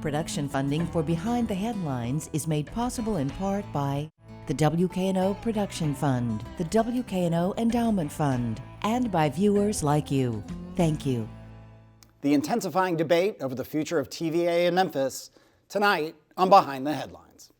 Production funding for Behind the Headlines is made possible in part by the WKNO Production Fund, the WKNO Endowment Fund, and by viewers like you. Thank you. The intensifying debate over the future of TVA in Memphis, tonight on Behind the Headlines.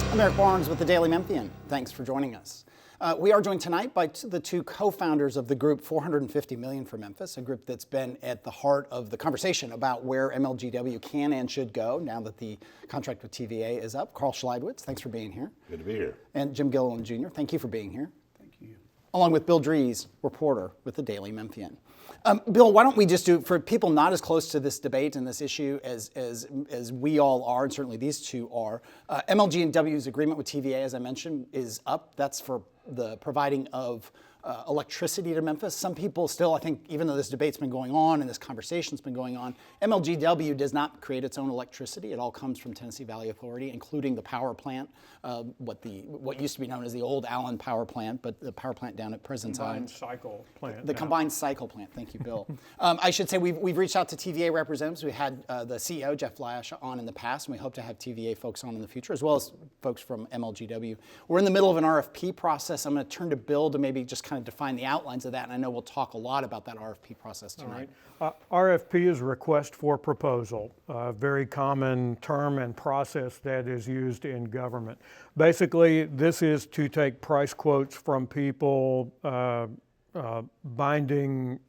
I'm Eric Barnes with the Daily Memphian. Thanks for joining us. We are joined tonight by the two co-founders of the group $450 Million for Memphis, a group that's been at the heart of the conversation about where MLGW can and should go now that the contract with TVA is up. Carl Schleidwitz, thanks for being here. Good to be here. And Jim Gilliland Jr., thank you for being here. Thank you. Along with Bill Dries, reporter with the Daily Memphian. Bill, why don't we just do, for people not as close to this debate and this issue as we all are, and certainly these two are, MLG&W's agreement with TVA, as I mentioned, is up. That's for the providing of electricity to Memphis. Some people still, I think, even though this debate's been going on and this conversation's been going on, MLGW does not create its own electricity. It all comes from Tennessee Valley Authority, including the power plant, what used to be known as the old Allen Power Plant, but the power plant down at President's Island. Combined cycle plant. The combined cycle plant. Thank you, Bill. I should say we've reached out to TVA representatives. We had the CEO, Jeff Lash, on in the past, and we hope to have TVA folks on in the future, as well as folks from MLGW. We're in the middle of an RFP process. I'm going to turn to Bill to maybe just kind of define the outlines of that, and I know we'll talk a lot about that RFP process tonight. All right. RFP is request for proposal, a very common term and process that is used in government. Basically, this is to take price quotes from people, binding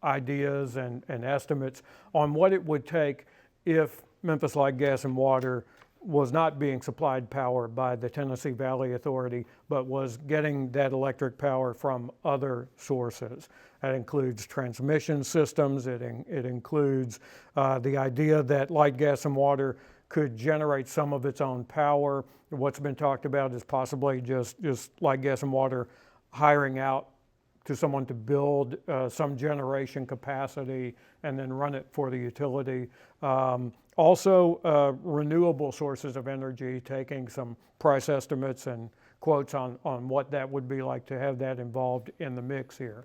ideas and estimates on what it would take if Memphis Light, Gas, and Water was not being supplied power by the Tennessee Valley Authority, but was getting that electric power from other sources. That includes transmission systems. It includes the idea that Light, Gas, and Water could generate some of its own power. What's been talked about is possibly just Light, Gas, and Water hiring out to someone to build some generation capacity and then run it for the utility. Also, renewable sources of energy, taking some price estimates and quotes on what that would be like to have that involved in the mix here.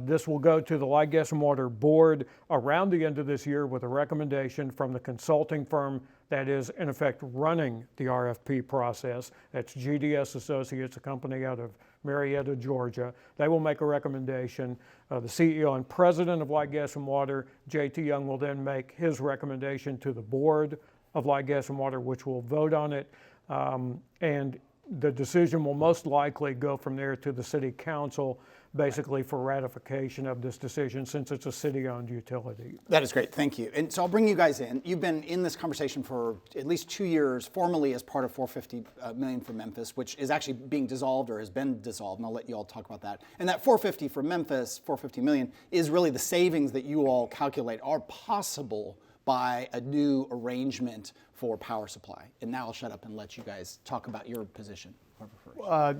This will go to the Light, Gas, and Water Board around the end of this year with a recommendation from the consulting firm that is, in effect, running the RFP process. That's GDS Associates, a company out of Marietta, Georgia. They will make a recommendation. The CEO and president of Light, Gas, and Water, J.T. Young, will then make his recommendation to the board of Light, Gas, and Water, which will vote on it. And the decision will most likely go from there to the city council, basically for ratification of this decision, since it's a city-owned utility. That is great, thank you. And so I'll bring you guys in. You've been in this conversation for at least 2 years, formally as part of $450 million for Memphis, which is actually being dissolved or has been dissolved, and I'll let you all talk about that. And that $450 for Memphis, $450 million, is really the savings that you all calculate are possible by a new arrangement for power supply. And now I'll shut up and let you guys talk about your position.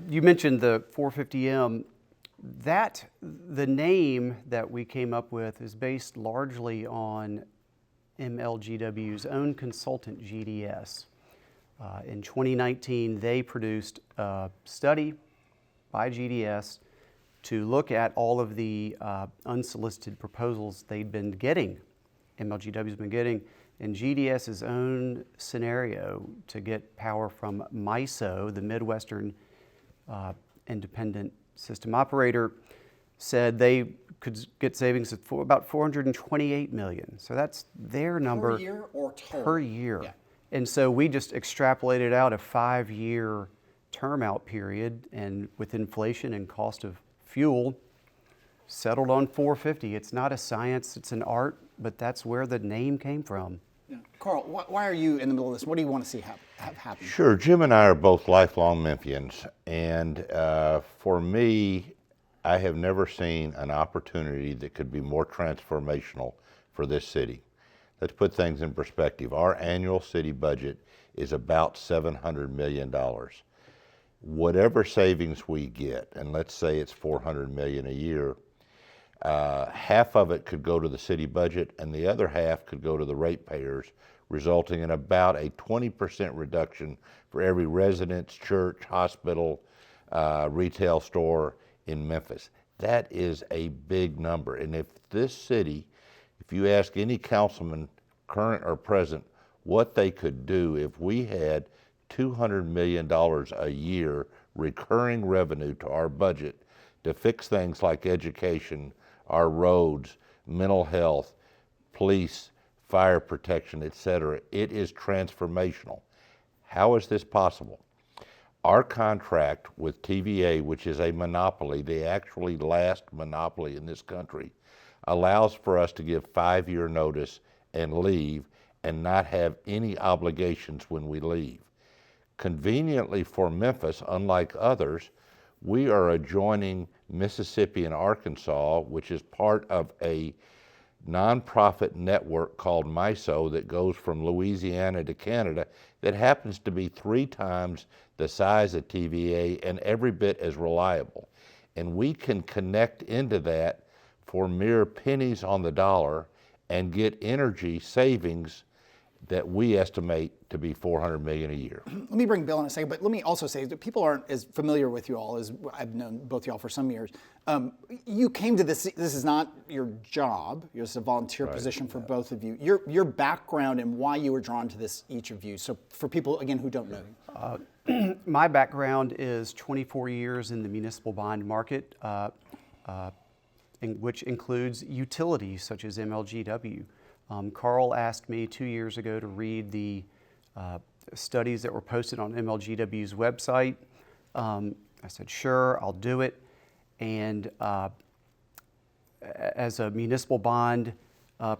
You mentioned the 450M. The name that we came up with is based largely on MLGW's own consultant, GDS. In 2019, they produced a study by GDS to look at all of the unsolicited proposals they'd been getting, MLGW's been getting, in GDS's own scenario to get power from MISO, the Midwestern Independent System Operator, said they could get savings of about $428 million. So that's their number. Per year or total? Per year. Yeah. And so we just extrapolated out a 5-year term out period, and with inflation and cost of fuel, settled on 450. It's not a science, it's an art, but that's where the name came from. Yeah. Carl, why are you in the middle of this? What do you want to see happen? Sure, Jim and I are both lifelong Memphians, and for me, I have never seen an opportunity that could be more transformational for this city. Let's put things in perspective. Our annual city budget is about $700 million. Whatever savings we get, and let's say it's $400 million a year, half of it could go to the city budget and the other half could go to the ratepayers, resulting in about a 20% reduction for every residence, church, hospital, retail store in Memphis. That is a big number. And if this city, if you ask any councilman, current or present, what they could do if we had $200 million a year recurring revenue to our budget to fix things like education, our roads, mental health, police, fire protection, etc. It is transformational. How is this possible? Our contract with TVA, which is a monopoly, the actually last monopoly in this country, allows for us to give 5-year notice and leave and not have any obligations when we leave. Conveniently for Memphis, unlike others, we are adjoining Mississippi and Arkansas, which is part of a nonprofit network called MISO that goes from Louisiana to Canada that happens to be 3 times the size of TVA and every bit as reliable. And we can connect into that for mere pennies on the dollar and get energy savings that we estimate to be $400 million a year. Let me bring Bill in a second, but let me also say that people aren't as familiar with you all as I've known both y'all for some years. You came to this is not your job, it's a volunteer position for both of you. Your background and why you were drawn to this, each of you. So for people, again, who don't know you. My background is 24 years in the municipal bond market, which includes utilities such as MLGW. Carl asked me 2 years ago to read the studies that were posted on MLGW's website. I said, sure, I'll do it. And as a municipal bond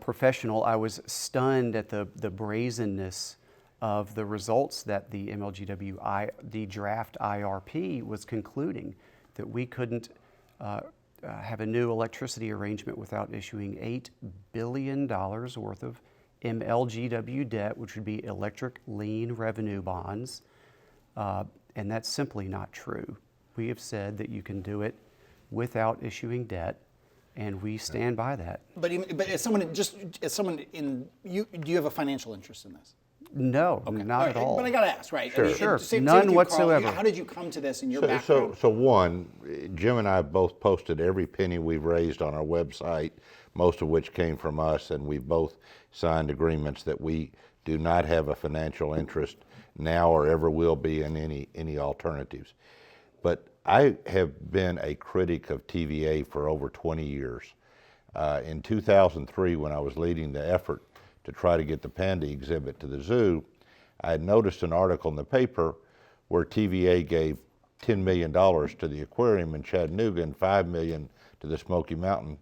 professional, I was stunned at the brazenness of the results that the MLGW, the draft IRP was concluding, that we couldn't have a new electricity arrangement without issuing $8 billion worth of MLGW debt, which would be electric lien revenue bonds, and that's simply not true. We have said that you can do it without issuing debt, and we stand by that. But as someone do you have a financial interest in this? No, not at all. But I got to ask, right? Sure. I mean, Sure. same None with you, Carl. whatsoever. How did you come to this in your background? So one, Jim and I both posted every penny we've raised on our website, most of which came from us, and we both signed agreements that we do not have a financial interest now or ever will be in any alternatives. But I have been a critic of TVA for over 20 years. In 2003, when I was leading the effort to try to get the panda exhibit to the zoo, I had noticed an article in the paper where TVA gave $10 million to the aquarium in Chattanooga and $5 million to the Smoky Mountain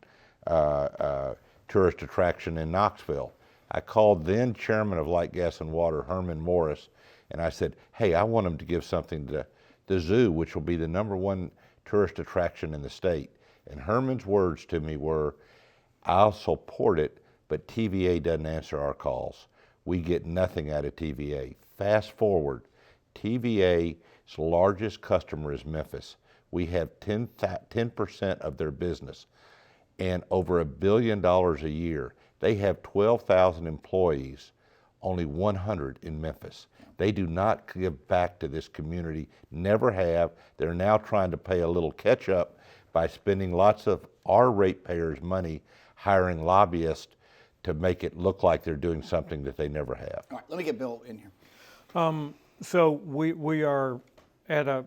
tourist attraction in Knoxville. I called then chairman of Light, Gas, and Water, Herman Morris, and I said, hey, I want them to give something to the zoo, which will be the #1 tourist attraction in the state. And Herman's words to me were, I'll support it, but TVA doesn't answer our calls. We get nothing out of TVA. Fast forward, TVA's largest customer is Memphis. We have 10% of their business and over $1 billion a year. They have 12,000 employees, only 100 in Memphis. They do not give back to this community, never have. They're now trying to pay a little catch up by spending lots of our ratepayers' money hiring lobbyists to make it look like they're doing something that they never have. All right, let me get Bill in here. So we are at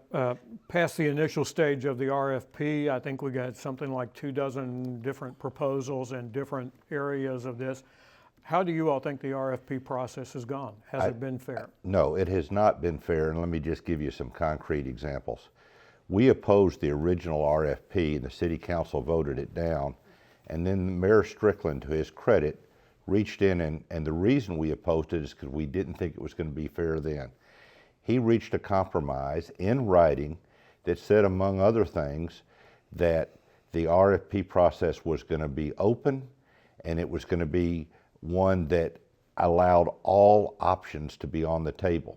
past the initial stage of the RFP. I think we got something like 24 different proposals in different areas of this. How do you all think the RFP process has gone? Has it been fair? No, it has not been fair, and let me just give you some concrete examples. We opposed the original RFP, and the city council voted it down, and then Mayor Strickland, to his credit, reached in, and the reason we opposed it is because we didn't think it was going to be fair then. He reached a compromise in writing that said, among other things, that the RFP process was going to be open, and it was going to be one that allowed all options to be on the table.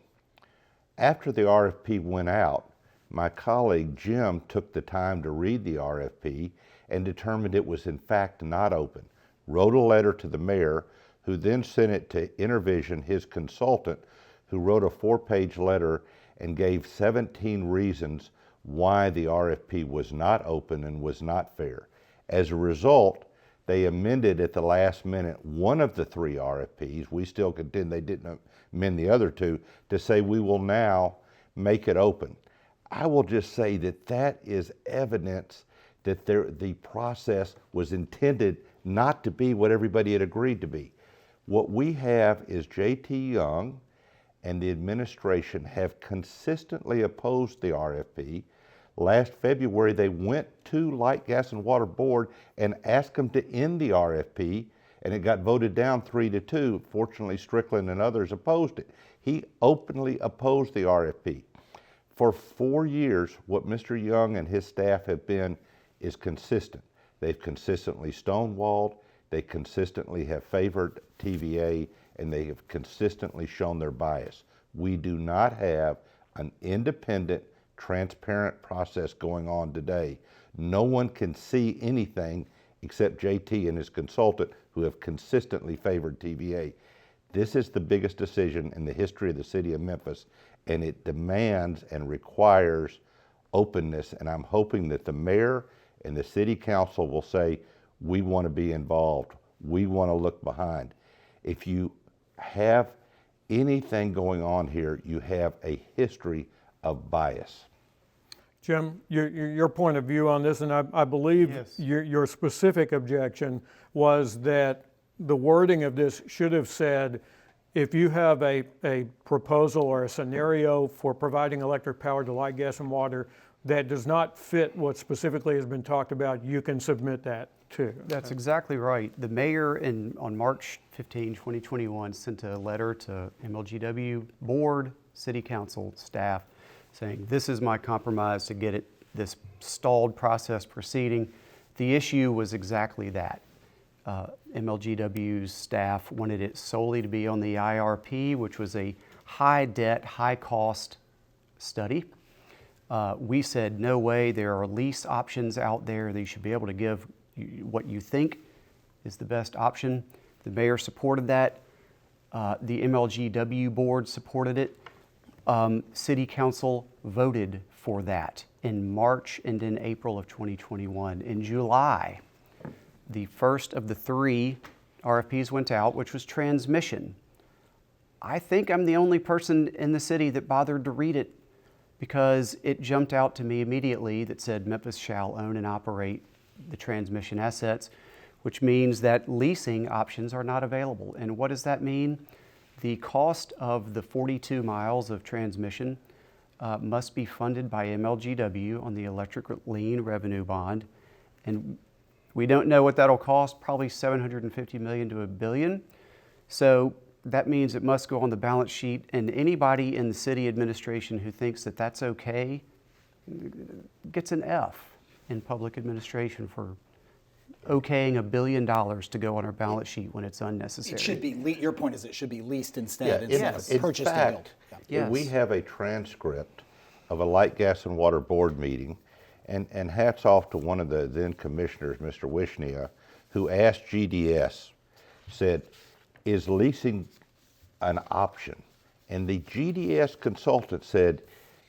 After the RFP went out, my colleague Jim took the time to read the RFP and determined it was in fact not open, wrote a letter to the mayor, who then sent it to Intervision, his consultant, who wrote a 4-page letter and gave 17 reasons why the RFP was not open and was not fair. As a result, they amended at the last minute one of the 3 RFPs. We still contend they didn't amend the other 2 to say we will now make it open. I will just say that that is evidence that the process was intended not to be what everybody had agreed to be. What we have is J.T. Young and the administration have consistently opposed the RFP. Last February, they went to Light, Gas, and Water Board and asked them to end the RFP, and it got voted down 3-2. Fortunately, Strickland and others opposed it. He openly opposed the RFP. For 4 years, what Mr. Young and his staff have been is consistent. They've consistently stonewalled, they consistently have favored TVA, and they have consistently shown their bias. We do not have an independent, transparent process going on today. No one can see anything except JT and his consultant, who have consistently favored TVA. This is the biggest decision in the history of the city of Memphis, and it demands and requires openness, and I'm hoping that the mayor and the city council will say, we want to be involved, we want to look behind. If you have anything going on here, you have a history of bias. Jim, your point of view on this, and I believe Yes. your specific objection was that the wording of this should have said, if you have a proposal or a scenario for providing electric power to light, gas, and water that does not fit what specifically has been talked about, you can submit that too. That's exactly right. The mayor on March 15, 2021, sent a letter to MLGW board, city council, staff, saying, this is my compromise to get this stalled process proceeding. The issue was exactly that. MLGW's staff wanted it solely to be on the IRP, which was a high debt, high cost study. We said, no way, there are lease options out there that you should be able to give what you think is the best option. The mayor supported that. The MLGW board supported it. City council voted for that in March and in April of 2021. In July, the first of the 3 RFPs went out, which was transmission. I think I'm the only person in the city that bothered to read it, because it jumped out to me immediately that said Memphis shall own and operate the transmission assets, which means that leasing options are not available. And what does that mean? The cost of the 42 miles of transmission must be funded by MLGW on the electric lien revenue bond. And we don't know what that'll cost, probably $750 million to $1 billion. So that means it must go on the balance sheet, and anybody in the city administration who thinks that that's okay gets an F in public administration for okaying $1 billion to go on our balance sheet when it's unnecessary. It should be, your point is it should be leased instead, Yeah, instead yes. of purchased and built. Yeah. Yes. We have a transcript of a Light, Gas, and Water Board meeting, and hats off to one of the then commissioners, Mr. Wishnia, who asked GDS, said, is leasing an option? And the GDS consultant said,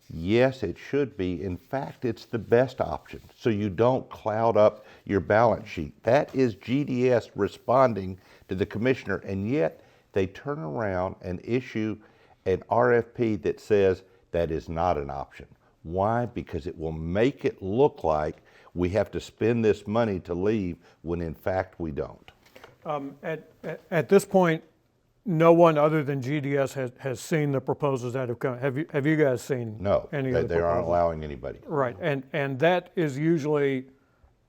yes, it should be. In fact, it's the best option, so you don't cloud up your balance sheet. That is GDS responding to the commissioner, and yet they turn around and issue an RFP that says that is not an option. Why? Because it will make it look like we have to spend this money to leave when in fact we don't. At this point, no one other than GDS has seen the proposals that have come. Have you guys seen No, any of the they aren't proposals? allowing anybody. Right, and that is usually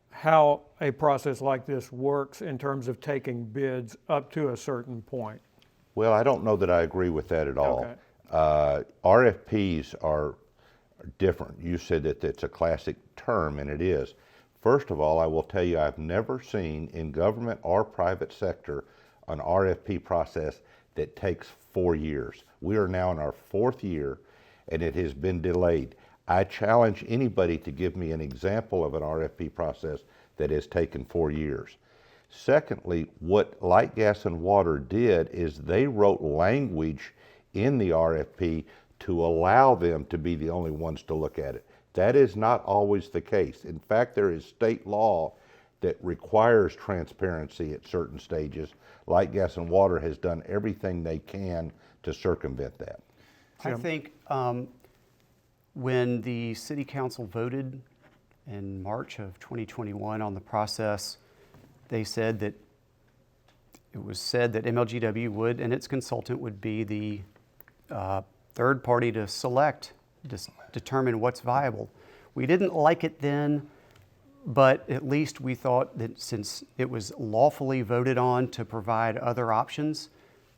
how a process like this works in terms of taking bids up to a certain point. Well, I don't know that I agree with that at all. Okay. RFPs are different. You said that it's a classic term, and it is. First of all, I will tell you I've never seen in government or private sector an RFP process that takes 4 years. We are now in our 4th year, and it has been delayed. I challenge anybody to give me an example of an RFP process that has taken 4 years. Secondly, what Light, Gas, and Water did is they wrote language in the RFP to allow them to be the only ones to look at it. That is not always the case. In fact, there is state law that requires transparency at certain stages. Light, Gas, and Water has done everything they can to circumvent that. I think when the City Council voted in March of 2021 on the process, they said that it was said that MLGW would, and its consultant would be the third party to select, determine what's viable. We didn't like it then, but at least we thought that since it was lawfully voted on to provide other options,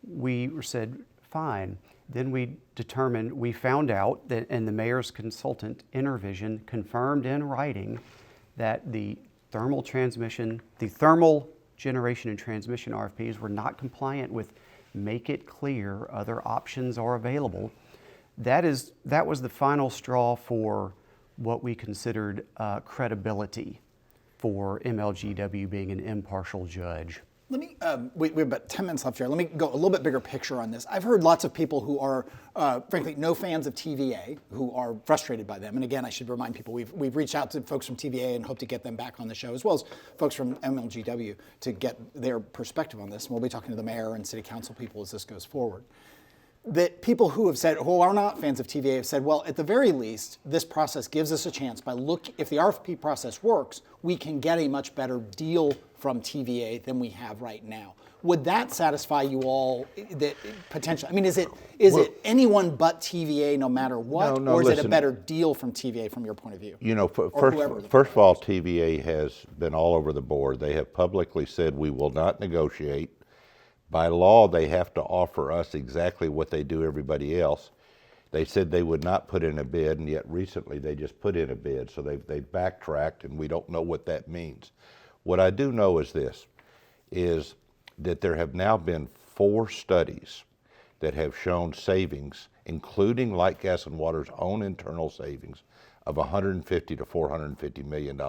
we said, fine. Then we found out that, and the mayor's consultant, Intervision, confirmed in writing that the thermal generation and transmission RFPs were not compliant with make it clear other options are available. That was the final straw for what we considered credibility for MLGW being an impartial judge. Let me, we have about 10 minutes left here. Let me go a little bit bigger picture on this. I've heard lots of people who are, frankly, no fans of TVA, who are frustrated by them. And again, I should remind people, we've reached out to folks from TVA and hope to get them back on the show, as well as folks from MLGW to get their perspective on this. And we'll be talking to the mayor and city council people as this goes forward. That people who have said, who are not fans of TVA, have said, well, at the very least, this process gives us a chance if the RFP process works, we can get a much better deal from TVA than we have right now. Would that satisfy you all? That potentially, I mean, is it anyone but TVA no matter what, no, or is listen, it a better deal from TVA from your point of view? You know, first of all, TVA has been all over the board. They have publicly said we will not negotiate. By law, they have to offer us exactly what they do everybody else. They said they would not put in a bid, and yet recently they just put in a bid. So they backtracked, and we don't know what that means. What I do know is this, is that there have now been 4 studies that have shown savings, including Light, Gas, and Water's own internal savings, of $150 to $450 million.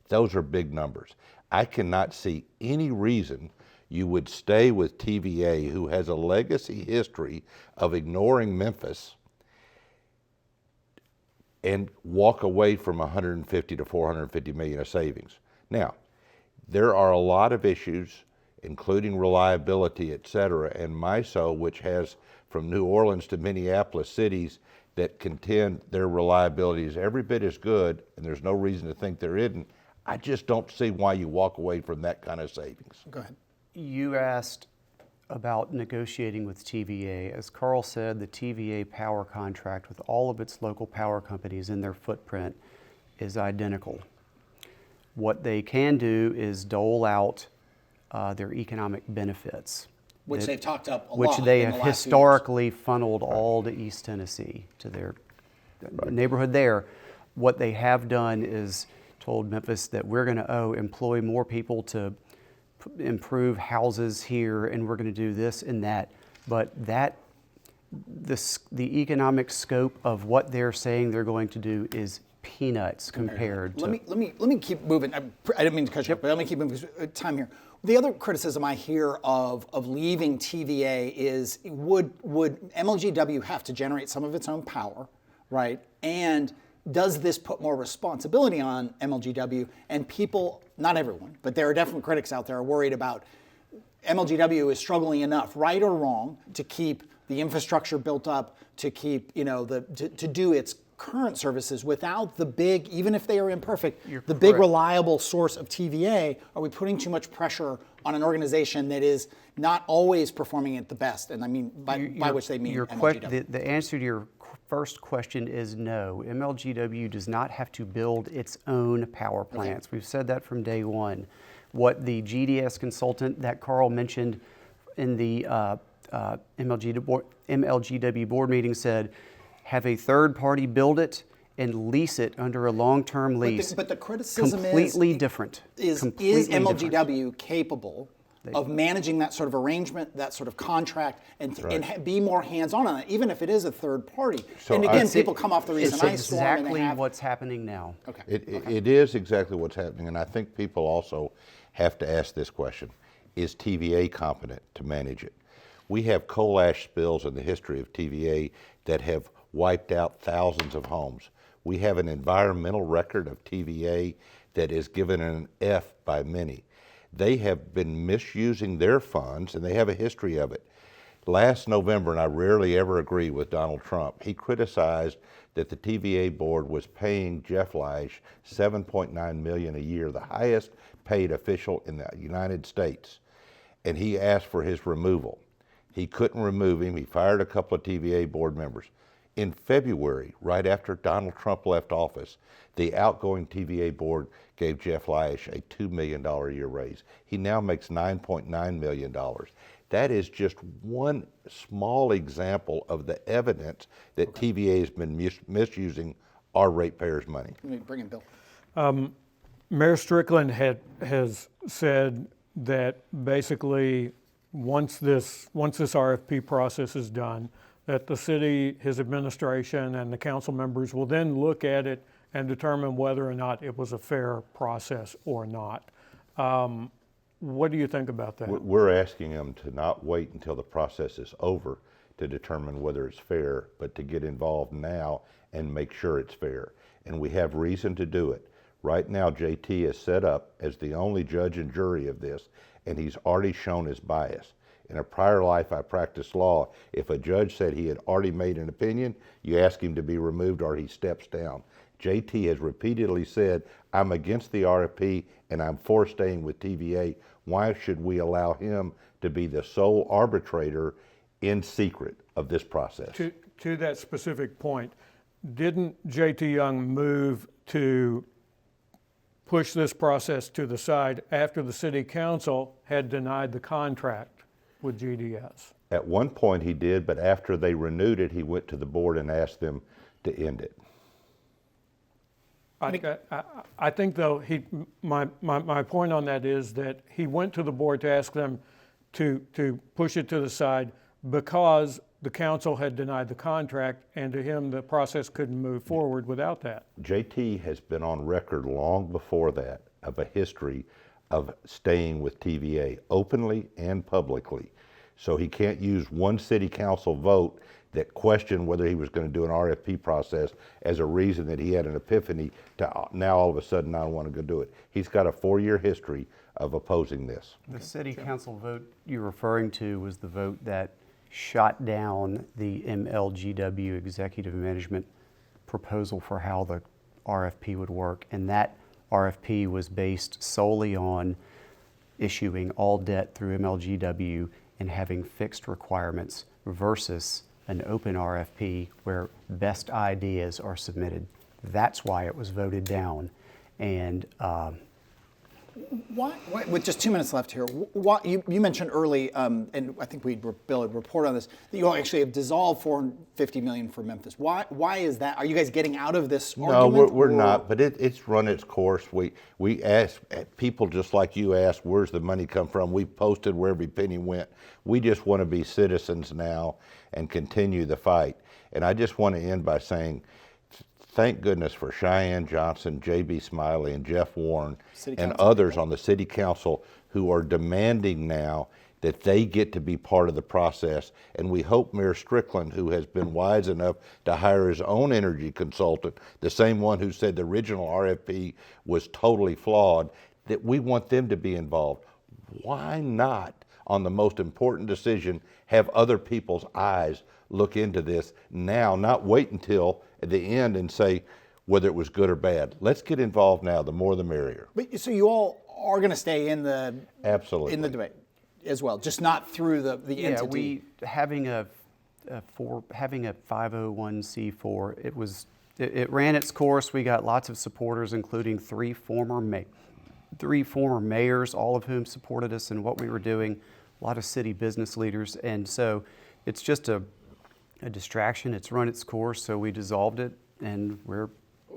Those are big numbers. I cannot see any reason you would stay with TVA, who has a legacy history of ignoring Memphis, and walk away from $150 to $450 million of savings. Now, there are a lot of issues, including reliability, et cetera, and MISO, which has from New Orleans to Minneapolis cities that contend their reliability is every bit as good, and there's no reason to think there isn't. I just don't see why you walk away from that kind of savings. Go ahead. You asked about negotiating with TVA. As Carl said, the TVA power contract with all of its local power companies in their footprint is identical. What they can do is dole out their economic benefits. Which they've talked up a which lot. they in have the last few historically funneled all to East Tennessee, to their neighborhood there. What they have done is told Memphis that we're going to employ more people to improve houses here, and we're going to do this and that. But the economic scope of what they're saying they're going to do is peanuts compared to. Let me keep moving. I didn't mean to cut you off, but let me keep moving time here. The other criticism I hear of leaving TVA is would MLGW have to generate some of its own power, right? And does this put more responsibility on MLGW? And people, not everyone, but there are definitely critics out there are worried about MLGW is struggling enough, right or wrong, to keep the infrastructure built up, to keep, to do its current services without the big, even if they are imperfect, the big reliable source of TVA. Are we putting too much pressure on an organization that is not always performing at the best? And I mean, by which they mean MLGW. The answer to your first question is no. MLGW does not have to build its own power plants. We've said that from day one. What the GDS consultant that Carl mentioned in the MLGW board meeting said, have a third party build it and lease it under a long-term lease. But the criticism completely different. Is MLGW capable of managing that sort of arrangement, that sort of contract, and be more hands-on on it, even if it is a third party. So and again, people come off the It's recent ice storm and exactly they have... what's happening now. Okay. It is exactly what's happening, and I think people also have to ask this question: is TVA competent to manage it? We have coal ash spills in the history of TVA that have wiped out thousands of homes. We have an environmental record of TVA that is given an F by many. They have been misusing their funds, and they have a history of it. Last November, and I rarely ever agree with Donald Trump, he criticized that the TVA board was paying Jeff Lash $7.9 million a year, the highest paid official in the United States, and he asked for his removal. He couldn't remove him. He fired a couple of TVA board members. In February, right after Donald Trump left office, the outgoing TVA board gave Jeff Lash a $2 million a year raise. He now makes $9.9 million. That is just one small example of the evidence that TVA has been misusing our ratepayers' money. Let me bring in Bill. Mayor Strickland has said that basically once this RFP process is done, that the city, his administration, and the council members will then look at it and determine whether or not it was a fair process or not. What do you think about that? We're asking them to not wait until the process is over to determine whether it's fair, but to get involved now and make sure it's fair. And we have reason to do it. Right now, JT is set up as the only judge and jury of this, and he's already shown his bias. In a prior life, I practiced law. If a judge said he had already made an opinion, you ask him to be removed or he steps down. JT has repeatedly said, I'm against the RFP and I'm for staying with TVA. Why should we allow him to be the sole arbitrator in secret of this process? To that specific point, didn't JT Young move to push this process to the side after the city council had denied the contract with GDS? At one point he did, but after they renewed it, he went to the board and asked them to end it. I think though, my point on that is that he went to the board to ask them to push it to the side because the council had denied the contract, and to him the process couldn't move forward without that. JT has been on record long before that of a history of staying with TVA openly and publicly. So he can't use one city council vote that questioned whether he was going to do an RFP process as a reason that he had an epiphany to now all of a sudden not want to go do it. He's got a 4-year history of opposing this. The city council vote you're referring to was the vote that shot down the MLGW executive management proposal for how the RFP would work. And that RFP was based solely on issuing all debt through MLGW and having fixed requirements versus an open RFP where best ideas are submitted. That's why it was voted down. And Why, with just 2 minutes left here, you mentioned early, and I think Bill had reported on this, that you all actually have dissolved $450 million for Memphis. Why is that? Are you guys getting out of this argument? No, we're not, but it's run its course. We ask people just like you asked, where's the money come from? We posted where every penny went. We just want to be citizens now and continue the fight. And I just want to end by saying, thank goodness for Cheyenne Johnson, J.B. Smiley, and Jeff Warren, and others on the city council who are demanding now that they get to be part of the process. And we hope Mayor Strickland, who has been wise enough to hire his own energy consultant, the same one who said the original RFP was totally flawed, that we want them to be involved. Why not, on the most important decision, have other people's eyes look into this now, not wait until at the end and say whether it was good or bad. Let's get involved now. The more the merrier. But, so you all are going to stay in the Absolutely in the debate as well, just not through the entity. Having a 501c4, it ran its course. We got lots of supporters, including three former mayors, all of whom supported us in what we were doing. A lot of city business leaders, and so it's just a distraction. It's run its course, so we dissolved it, and we're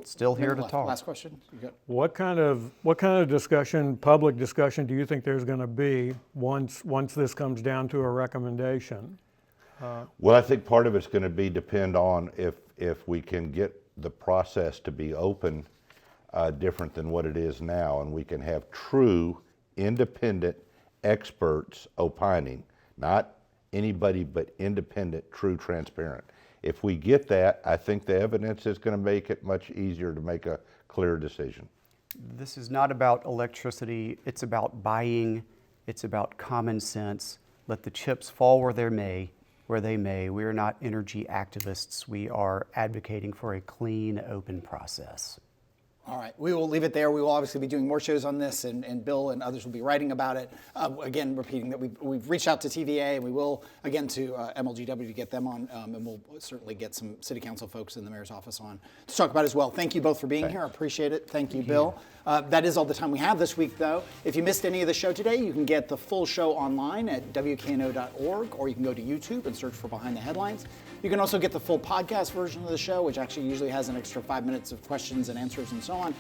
Still here to talk. Last question. You got- What kind of discussion, public discussion, do you think there's going to be once this comes down to a recommendation? Well, I think part of it's going to be depend on if we can get the process to be open, different than what it is now, and we can have true independent experts opining, not anybody but independent, true, transparent. If we get that, I think the evidence is going to make it much easier to make a clear decision. This is not about electricity, it's about buying, it's about common sense. Let the chips fall where they may. We are not energy activists. We are advocating for a clean, open process. All right, we will leave it there. We will obviously be doing more shows on this, and Bill and others will be writing about it. Again, repeating that we've reached out to TVA, and we will, again, to MLGW to get them on, and we'll certainly get some city council folks in the mayor's office on to talk about it as well. Thank you both for being here. I appreciate it. Thank you, Bill. That is all the time we have this week, though. If you missed any of the show today, you can get the full show online at WKNO.org, or you can go to YouTube and search for Behind the Headlines. You can also get the full podcast version of the show, which actually usually has an extra 5 minutes of questions and answers and so on.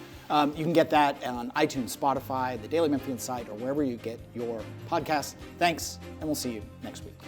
You can get that on iTunes, Spotify, the Daily Memphian site, or wherever you get your podcasts. Thanks, and we'll see you next week.